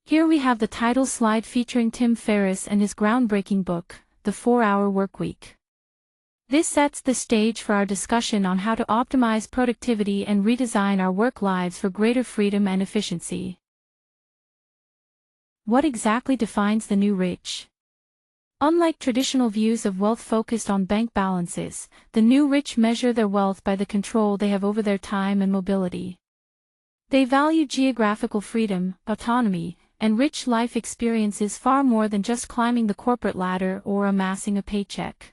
Here we have the title slide featuring Tim Ferriss and his groundbreaking book, The 4-Hour Workweek. This sets the stage for our discussion on how to optimize productivity and redesign our work lives for greater freedom and efficiency. What exactly defines the new rich? Unlike traditional views of wealth focused on bank balances, the new rich measure their wealth by the control they have over their time and mobility. They value geographical freedom, autonomy, and rich life experiences far more than just climbing the corporate ladder or amassing a paycheck.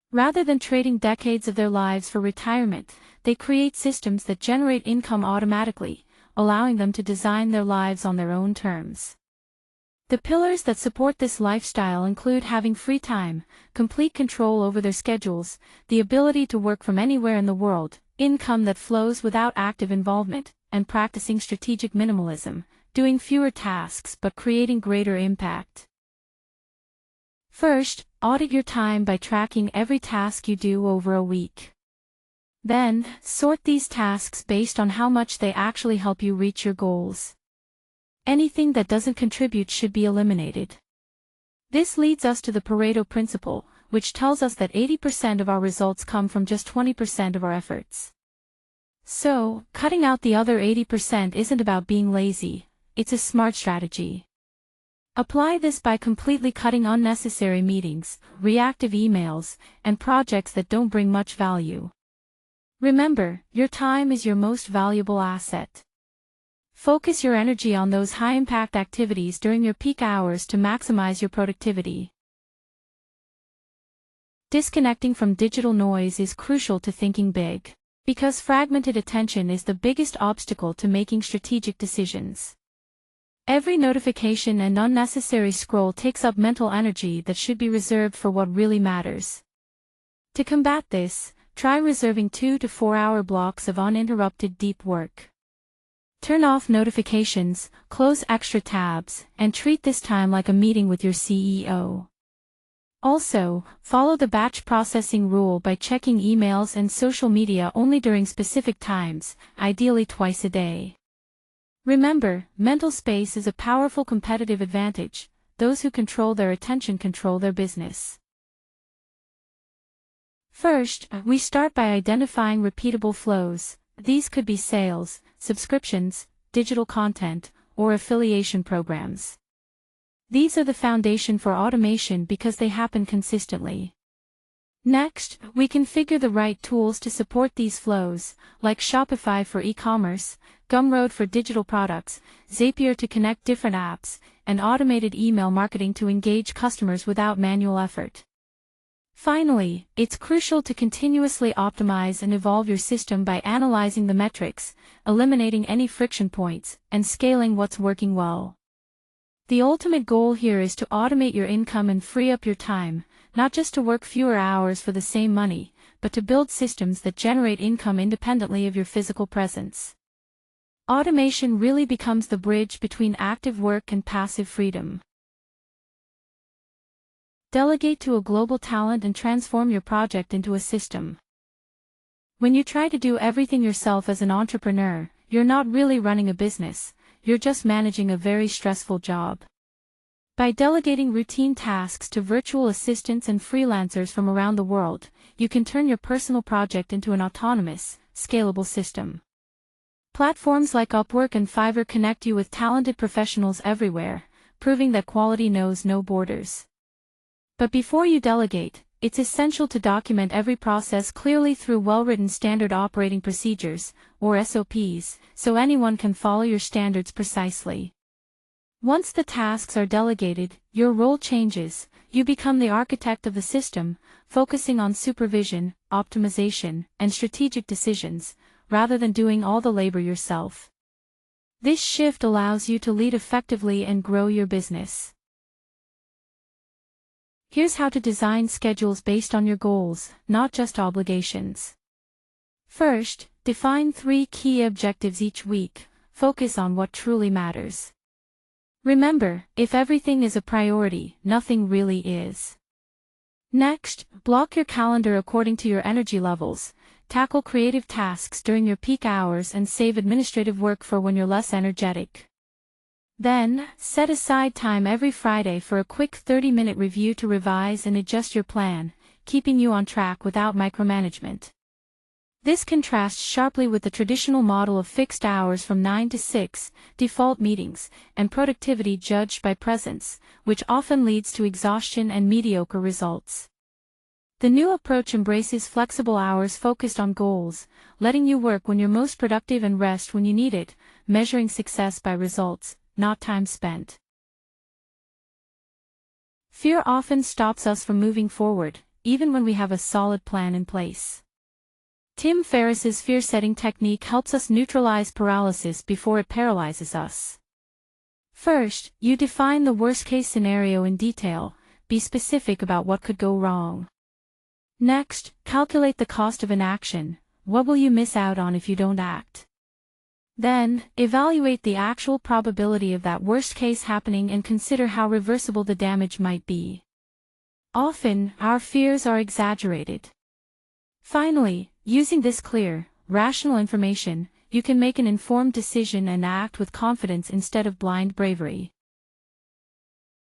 Rather than trading decades of their lives for retirement, they create systems that generate income automatically, allowing them to design their lives on their own terms. The pillars that support this lifestyle include having free time, complete control over their schedules, the ability to work from anywhere in the world, income that flows without active involvement, and practicing strategic minimalism, doing fewer tasks but creating greater impact. First, audit your time by tracking every task you do over a week. Then, sort these tasks based on how much they actually help you reach your goals. Anything that doesn't contribute should be eliminated. This leads us to the Pareto Principle, which tells us that 80% of our results come from just 20% of our efforts. So, cutting out the other 80% isn't about being lazy, it's a smart strategy. Apply this by completely cutting unnecessary meetings, reactive emails, and projects that don't bring much value. Remember, your time is your most valuable asset. Focus your energy on those high-impact activities during your peak hours to maximize your productivity. Disconnecting from digital noise is crucial to thinking big, because fragmented attention is the biggest obstacle to making strategic decisions. Every notification and unnecessary scroll takes up mental energy that should be reserved for what really matters. To combat this, try reserving 2 to 4 hour blocks of uninterrupted deep work. Turn off notifications, close extra tabs, and treat this time like a meeting with your CEO. Also, follow the batch processing rule by checking emails and social media only during specific times, ideally twice a day. Remember, mental space is a powerful competitive advantage. Those who control their attention control their business. First, we start by identifying repeatable flows. These could be sales, subscriptions, digital content, or affiliation programs. These are the foundation for automation because they happen consistently. Next, we configure the right tools to support these flows, like Shopify for e-commerce, Gumroad for digital products, Zapier to connect different apps, and automated email marketing to engage customers without manual effort. Finally, it's crucial to continuously optimize and evolve your system by analyzing the metrics, eliminating any friction points, and scaling what's working well. The ultimate goal here is to automate your income and free up your time, not just to work fewer hours for the same money, but to build systems that generate income independently of your physical presence. Automation really becomes the bridge between active work and passive freedom. Delegate to a global talent and transform your project into a system. When you try to do everything yourself as an entrepreneur, you're not really running a business, you're just managing a very stressful job. By delegating routine tasks to virtual assistants and freelancers from around the world, you can turn your personal project into an autonomous, scalable system. Platforms like Upwork and Fiverr connect you with talented professionals everywhere, proving that quality knows no borders. But before you delegate, it's essential to document every process clearly through well-written standard operating procedures, or SOPs, so anyone can follow your standards precisely. Once the tasks are delegated, your role changes. You become the architect of the system, focusing on supervision, optimization, and strategic decisions, rather than doing all the labor yourself. This shift allows you to lead effectively and grow your business. Here's how to design schedules based on your goals, not just obligations. First, define 3 key objectives each week. Focus on what truly matters. Remember, if everything is a priority, nothing really is. Next, block your calendar according to your energy levels. Tackle creative tasks during your peak hours and save administrative work for when you're less energetic. Then, set aside time every Friday for a quick 30-minute review to revise and adjust your plan, keeping you on track without micromanagement. This contrasts sharply with the traditional model of fixed hours from 9 to 6, default meetings, and productivity judged by presence, which often leads to exhaustion and mediocre results. The new approach embraces flexible hours focused on goals, letting you work when you're most productive and rest when you need it, measuring success by results, not time spent. Fear often stops us from moving forward, even when we have a solid plan in place. Tim Ferriss's fear-setting technique helps us neutralize paralysis before it paralyzes us. First, you define the worst-case scenario in detail, be specific about what could go wrong. Next, calculate the cost of inaction. What will you miss out on if you don't act? Then, evaluate the actual probability of that worst case happening and consider how reversible the damage might be. Often, our fears are exaggerated. Finally, using this clear, rational information, you can make an informed decision and act with confidence instead of blind bravery.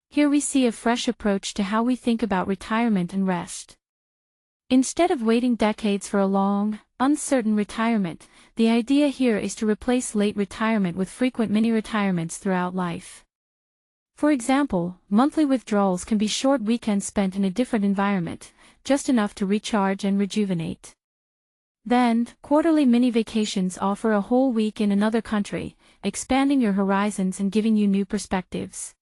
Here we see a fresh approach to how we think about retirement and rest. Instead of waiting decades for a long, uncertain retirement, the idea here is to replace late retirement with frequent mini-retirements throughout life. For example, monthly withdrawals can be short weekends spent in a different environment, just enough to recharge and rejuvenate. Then, quarterly mini-vacations offer a whole week in another country, expanding your horizons and giving you new perspectives.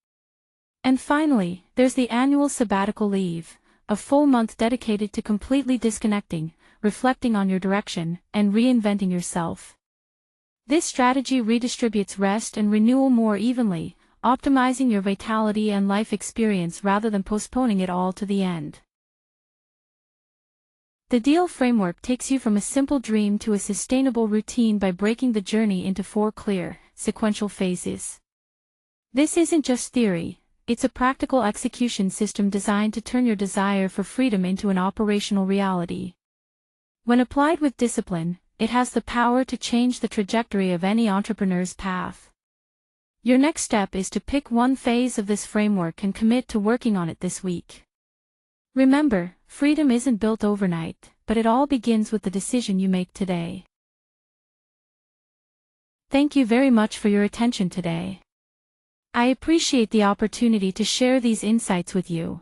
And finally, there's the annual sabbatical leave, a full month dedicated to completely disconnecting, reflecting on your direction, and reinventing yourself. This strategy redistributes rest and renewal more evenly, optimizing your vitality and life experience rather than postponing it all to the end. The DEAL framework takes you from a simple dream to a sustainable routine by breaking the journey into 4 clear, sequential phases. This isn't just theory. It's a practical execution system designed to turn your desire for freedom into an operational reality. When applied with discipline, it has the power to change the trajectory of any entrepreneur's path. Your next step is to pick one phase of this framework and commit to working on it this week. Remember, freedom isn't built overnight, but it all begins with the decision you make today. Thank you very much for your attention today. I appreciate the opportunity to share these insights with you.